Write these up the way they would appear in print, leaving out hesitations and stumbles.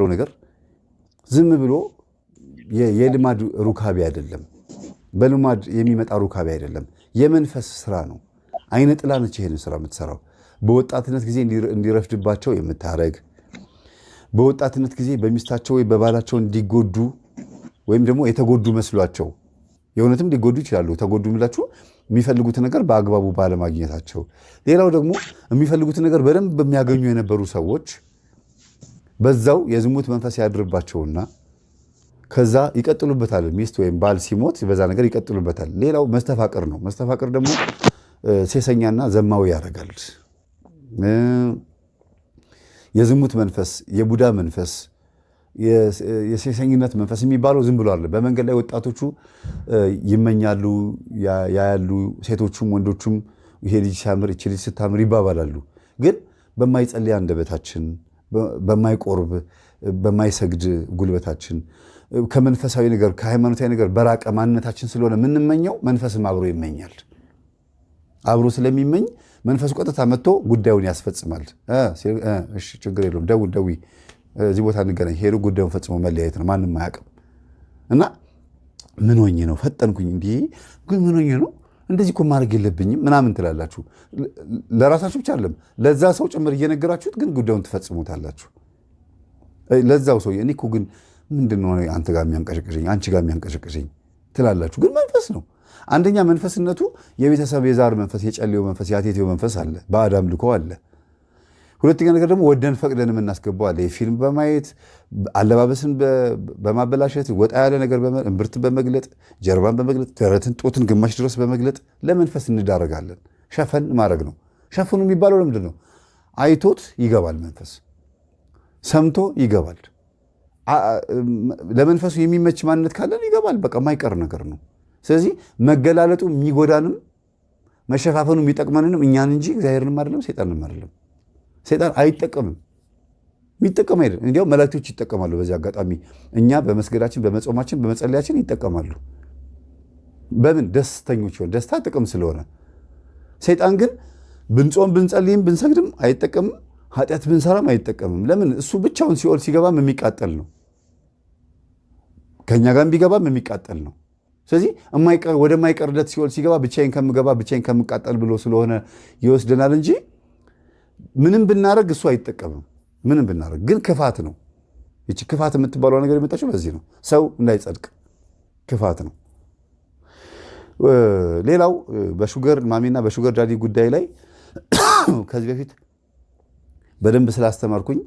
የሚባለው ነገር ዝም ብሎ የልማድ ሩካቤ አይደለም። በልማድ የሚመጣ ሩካቤ አይደለም። የመንፈስ ስራ ነው። አይነ ጥላ ነች ይሄን ስራ የምትሰራው። በወጣትነት ጊዜ እንዲረፍድባቸው የምታረግ፣ በወጣትነት ጊዜ በሚስታቸው ወይ በባላቸው እንዲጎዱ ወይም ደግሞ የተጎዱ መስሏቸው የእውነትም ሊጎዱ ይችላሉ። ተጎዱ የሚላችሁ የሚፈልጉትን ነገር በአግባቡ ባለማግኘታቸው። ሌላው ደግሞ የሚፈልጉትን ነገር በደንብ በሚያገኙ የነበሩ ሰዎች በዛው የዝሙት መንፈስ ያድርባቸውና ከዛ ይቀጥሉበታል። ሚስት ወይም ባል ሲሞት በዛ ነገር ይቀጥሉበታል። ሌላው መስተፋቅር ነው። መስተፋቅር ደግሞ ሴሰኛና ዘማዊ ያደርጋል። የዝሙት መንፈስ፣ የቡዳ መንፈስ፣ የሴሰኝነት መንፈስ የሚባለው ዝም ብሎ አለ። በመንገድ ላይ ወጣቶቹ ይመኛሉ፣ ያያሉ። ሴቶቹም ወንዶቹም ይሄ ልጅ ሲያምር፣ እቺ ልጅ ስታምር ይባባላሉ። ግን በማይጸልይ አንደበታችን፣ በማይቆርብ በማይሰግድ ጉልበታችን፣ ከመንፈሳዊ ነገር ከሃይማኖታዊ ነገር በራቀ ማንነታችን ስለሆነ የምንመኘው መንፈስም አብሮ ይመኛል። አብሮ ስለሚመኝ መንፈሱ ቀጥታ መጥቶ ጉዳዩን ያስፈጽማል። እሺ ችግር የለውም ደዊ እዚህ ቦታ እንገናኝ፣ ሄዱ ጉዳዩን ፈጽሞ መለያየት ነው። ማንም አያውቅም። እና ምን ሆኜ ነው ፈጠንኩኝ፣ እንዲህ ግን ምን ሆኜ ነው እንደዚህ እኮ ማድረግ የለብኝም ምናምን ትላላችሁ። ለራሳችሁ ብቻ አይደለም ለዛ ሰው ጭምር እየነገራችሁት ግን ጉዳዩን ትፈጽሙታላችሁ። ለዛው ሰው እኔ እኮ ግን ምንድነው አንተ ጋር የሚያንቀሸቅሸኝ አንቺ ጋር የሚያንቀሸቅሸኝ ትላላችሁ። ግን መንፈስ ነው። አንደኛ መንፈስነቱ የቤተሰብ የዛር መንፈስ፣ የጨሌው መንፈስ፣ የአቴቴው መንፈስ አለ፣ በአዳም ልኮ አለ። ሁለተኛ ነገር ደግሞ ወደን ፈቅደን የምናስገባው አለ። የፊልም በማየት አለባበስን በማበላሸት ወጣ ያለ ነገር እምብርትን በመግለጥ ጀርባን በመግለጥ ደረትን፣ ጦትን ግማሽ ድረስ በመግለጥ ለመንፈስ እንዳረጋለን። ሸፈን ማድረግ ነው። ሸፍኑ የሚባለው ለምንድን ነው? አይቶት ይገባል መንፈስ፣ ሰምቶ ይገባል። ለመንፈሱ የሚመች ማንነት ካለን ይገባል። በቃ የማይቀር ነገር ነው። ስለዚህ መገላለጡ የሚጎዳንም መሸፋፈኑ የሚጠቅመንንም እኛን እንጂ እግዚአብሔርንም አይደለም ሰይጣንንም አይደለም። ሰይጣን አይጠቀምም፣ የሚጠቀም አይደለም። እንዲያው መላእክቶች ይጠቀማሉ። በዚህ አጋጣሚ እኛ በመስገዳችን በመጾማችን በመጸለያችን ይጠቀማሉ። በምን ደስተኞች ሆን ደስታ ጥቅም ስለሆነ። ሰይጣን ግን ብንጾም ብንጸልይም ብንሰግድም አይጠቀምም፣ ኃጢአት ብንሰራም አይጠቀምም። ለምን? እሱ ብቻውን ሲኦል ሲገባም የሚቃጠል ነው፣ ከእኛ ጋር ቢገባም የሚቃጠል ነው። ስለዚህ ወደማይቀርለት ሲኦል ሲገባ ብቻዬን ከምገባ ብቻዬን ከምቃጠል ብሎ ስለሆነ ይወስደናል እንጂ ምንም ብናረግ እሱ አይጠቀምም። ምንም ብናረግ ግን ክፋት ነው። ይቺ ክፋት የምትባለው ነገር የመጣችው በዚህ ነው። ሰው እንዳይጸድቅ ክፋት ነው። ሌላው በሹገር ማሚና በሹገር ዳዲ ጉዳይ ላይ ከዚህ በፊት በደንብ ስላስተማርኩኝ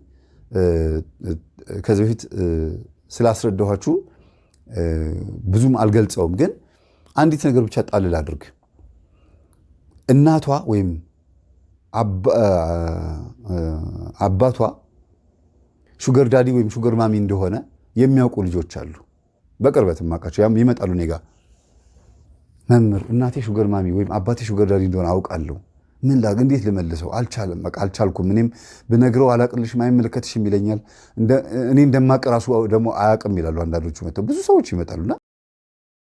ከዚህ በፊት ስላስረዳኋችሁ ብዙም አልገልጸውም። ግን አንዲት ነገር ብቻ ጣልል አድርግ። እናቷ ወይም አባቷ ሹገር ዳዲ ወይም ሹገር ማሚ እንደሆነ የሚያውቁ ልጆች አሉ። በቅርበት ማቃቸው ይመጣሉ እኔ ጋ መምህር እናቴ ሹገር ማሚ ወይም አባቴ ሹገር ዳዲ እንደሆነ አውቃለሁ። ምን ላግ እንዴት ልመልሰው አልቻልኩም። እኔም ብነግረው አላቅልሽም አይመለከትሽም ይለኛል። እኔ እንደማቀራሱ ደግሞ አያቅም ይላሉ አንዳንዶቹ መጥተው ብዙ ሰዎች ይመጣሉና